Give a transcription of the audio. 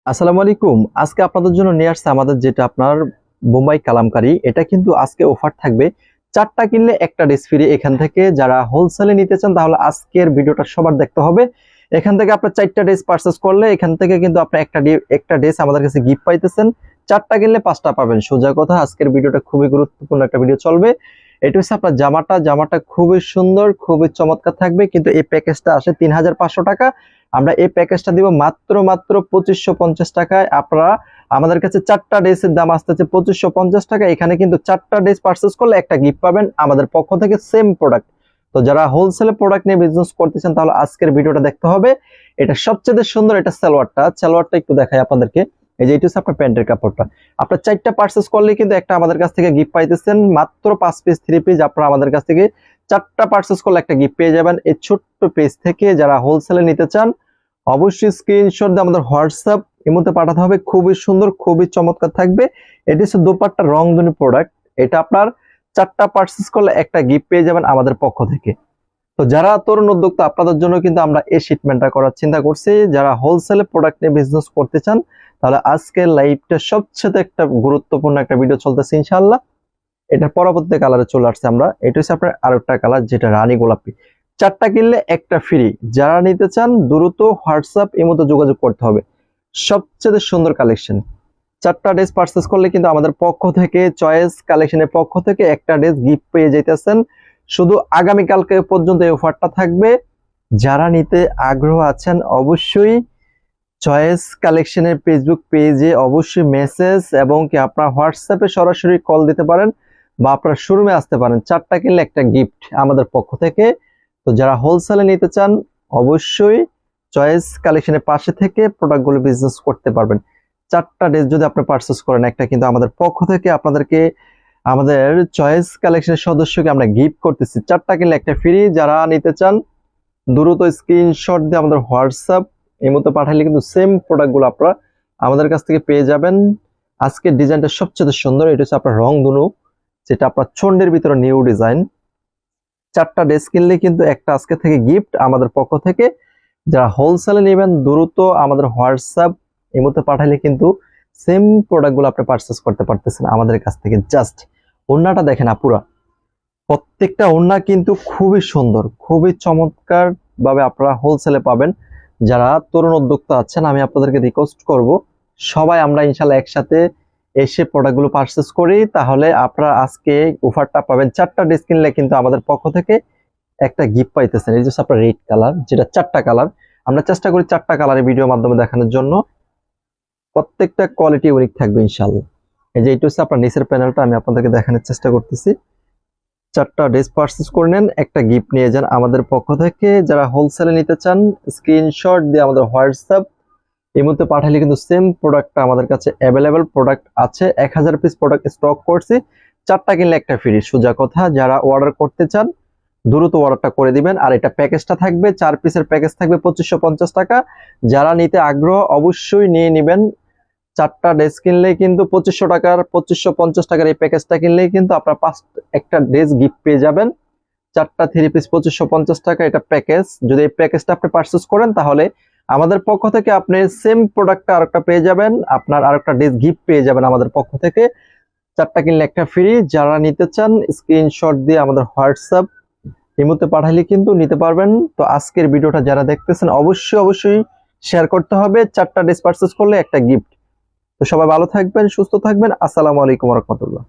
আসসালামু আলাইকুম। আজকে আপনাদের জন্য নিয়ে আসছে আমাদের যেটা আপনার বোম্বাই কালামকারী। এটা কিন্তু আজকে অফার থাকবে। 4টা কিনলে একটা ড্রেস ফ্রি। এখান থেকে যারা হোলসেলে নিতে চান তাহলে আজকের ভিডিওটা সবার দেখতে হবে। এখান থেকে আপনার 4টা ড্রেস পারচেজ করলে এখান থেকে কিন্তু আপনি একটা ড্রেস আমাদের কাছে গিফট পাইতেছেন। 4টা কিনলে 5টা পাবেন। সোজা কথা, আজকের ভিডিওটা খুবই গুরুত্বপূর্ণ একটা ভিডিও চলবে। এটা হচ্ছে আপনার জামাটা খুবই সুন্দর, খুবই চমৎকার থাকবে, কিন্তু এই প্যাকেজটা আসে 3500 টাকা। আমরা এই প্যাকেজটা দিব মাত্র 2550 টাকায়। আপনারা আমাদের কাছে 4টা ড্রেসের দাম আসতেছে 2550 টাকা। এখানে কিন্তু 4টা ড্রেস পারচেজ করলে একটা গিফট পাবেন আমাদের পক্ষ থেকে, সেম প্রোডাক্ট। তো যারা হোলসেলে প্রোডাক্ট নিয়ে বিজনেস করতেছেন তাহলে আজকের ভিডিওটা দেখতে হবে। এটা সবচেয়ে সুন্দর, এটা সালোয়ারটা একটু দেখাই আপনাদেরকে। এই যে এটা হচ্ছে আপনার প্যান্টের কাপড়টা। আপনার 4টা পারচেজ করলে কিন্তু একটা আমাদের কাছ থেকে গিফট পাইতেছেন। মাত্র 5 পিস 3 পিস আপনারা আমাদের কাছ থেকে 4টা পারচেজ করলে একটা গিফট পেয়ে যাবেন। এই ছোট্ট পেজ থেকে যারা হোলসেলে নিতে চান অবশ্যই স্ক্রিনশট দিয়ে আমাদের হোয়াটসঅ্যাপ ইমোতে পাঠাতে হবে। খুবই সুন্দর, খুবই চমৎকার থাকবে। এটি হচ্ছে দোপাট্টা রংধনু প্রোডাক্ট। এটা আপনার 4টা পারচেজ করলে একটা গিফট পেয়ে যাবেন আমাদের পক্ষ থেকে। তো যারা তরুণ উদ্যোক্তা আপনাদের জন্য কিন্তু আমরা এই শিপমেন্টটা করার চিন্তা করছি। যারা হোলসেলে প্রোডাক্ট নিয়ে বিজনেস করতে চান তাহলে আজকের লাইভটা সবচেয়ে একটা গুরুত্বপূর্ণ একটা ভিডিও চলতেছে ইনশাআল্লাহ। এটা পরবর্তী কালারে চলে আসছে আমরা। এটা হচ্ছে আপনার আরেকটা কালার, যেটা রানী গোলাপি। 4টা কিনলে একটা ফ্রি। যারা নিতে চান দ্রুত হোয়াটসঅ্যাপ ইমোতে যোগাযোগ করতে হবে। সবচেয়ে সুন্দর কালেকশন। 4টা ড্রেস পারচেজ করলে কিন্তু আমাদের পক্ষ থেকে, চয়েস কালেকশনের পক্ষ থেকে একটা ড্রেস গিফট পেয়ে যাইতেছেন। শুধু আগামীকালকে পর্যন্ত এই অফারটা থাকবে। যারা নিতে আগ্রহ আছেন অবশ্যই চয়েস কালেকশনের ফেসবুক পেজে অবশ্যই মেসেজ এবং কি আপনার হোয়াটসঅ্যাপে সরাসরি কল দিতে পারেন বা আপনার শোরুমে আসতে পারেন। 4টা কিনলে একটা গিফট আমাদের পক্ষ থেকে। তো যারা হোলসেলে নিতে চান অবশ্যই চয়েস কালেকশনের পাশে থেকে প্রোডাক্টগুলো বিজনেস করতে পারবেন। 4টা ড্রেস যদি আপনি পারচেজ করেন একটা কিন্তু আমাদের পক্ষ থেকে আপনাদেরকে, আমাদের চয়েস কালেকশনের সদস্যকে আমরা গিফট করতেছি। 4টা কিনলে একটা ফ্রি। যারা নিতে চান দ্রুত স্ক্রিনশট দিয়ে আমাদের হোয়াটসঅ্যাপ এই মতো পাঠালে কিন্তু সেম প্রোডাক্টগুলো আপনারা আমাদের কাছ থেকে পেয়ে যাবেন। আজকের ডিজাইনটা সবচেয়ে সুন্দর। এটা হচ্ছে আপনার রংধনু, যেটা আপনার ছন্দের ভিতরে নিউ ডিজাইন। 4টা ড্রেস কিনলে কিন্তু একটা আজকে থেকে গিফট আমাদের পক্ষ থেকে। যারা হোলসেলে নেবেন দ্রুত আমাদের হোয়াটসঅ্যাপ এই মতো পাঠালে কিন্তু সেম প্রোডাক্টগুলো আপনি পারচেস করতে পারতেছেন আমাদের কাছ থেকে। জাস্ট ওড়নাটা দেখেন আপুরা, প্রত্যেকটা ওড়না কিন্তু খুবই সুন্দর, খুবই চমৎকার ভাবে আপনারা হোলসেলে পাবেন। যারা তরুণ উদ্যোক্তা আছেন আমি আপনাদেরকে রিকোয়েস্ট করব সবাই আমরা ইনশাল্লাহ একসাথে এসে প্রোডাক্টগুলো পারচেস করি, তাহলে আপনারা আজকে অফারটা পাবেন। 4টা ড্রেস কিনলে কিন্তু আমাদের পক্ষ থেকে একটা গিফট পাইতেছেন। এই যে আপনার রেড কালার, যেটা 4টা কালার। আমরা চেষ্টা করি 4টা কালারের ভিডিওর মাধ্যমে দেখানোর জন্য। প্রত্যেকটা কোয়ালিটি ইউনিক থাকবে ইনশাল্লাহ। এই যে এটা হচ্ছে আপনার নিচের প্যানেলটা, আমি আপনাদেরকে দেখানোর চেষ্টা করতেছি। 4টা ড্রেস পারচেজ করে নেন, একটা গিফট নিয়ে যান আমাদের পক্ষ থেকে। যারা হোলসেলে নিতে চান স্ক্রিনশট দিয়ে আমাদের হোয়াটসঅ্যাপ এই মধ্যে পাঠালে কিন্তু সেম প্রোডাক্টটা আমাদের কাছে অ্যাভেলেবেল প্রোডাক্ট আছে। 1000 পিস প্রোডাক্ট স্টক করছি। 4টা কিনলে একটা ফ্রি। সোজা কথা, যারা অর্ডার করতে চান দ্রুত অর্ডারটা করে দিবেন। আর এটা প্যাকেজটা থাকবে 4 পিসের প্যাকেজ থাকবে 2550 টাকা। যারা নিতে আগ্রহ অবশ্যই নিয়ে নেবেন। 4টা ড্রেস কিনলে কিন্তু 2550 টাকার এই প্যাকেজটা কিনলেই কিন্তু আপনার একটা ড্রেস গিফট পেয়ে যাবেন। 4টা 3 পিস 2550 টাকা এটা প্যাকেজ। যদি এই প্যাকেজটা আপনি পারচেজ করেন তাহলে আমাদের পক্ষ থেকে আপনি সেম প্রোডাক্টটা আরেকটা পেয়ে যাবেন, আপনার আরেকটা ড্রেস গিফট পেয়ে যাবেন আমাদের পক্ষ থেকে। 4টা কিনলে একটা ফ্রি। যারা নিতে চান স্ক্রিনশট দিয়ে আমাদের হোয়াটসঅ্যাপ ইমোতে পাঠালে কিন্তু নিতে পারবেন। তো আজকের ভিডিওটা যারা দেখতেছেন অবশ্যই শেয়ার করতে হবে। 4টা ড্রেস পারচেজ করলে একটা গিফট। তো সবাই ভালো থাকবেন, সুস্থ থাকবেন। আসসালামু আলাইকুম ওয়া রাহমাতুল্লাহ।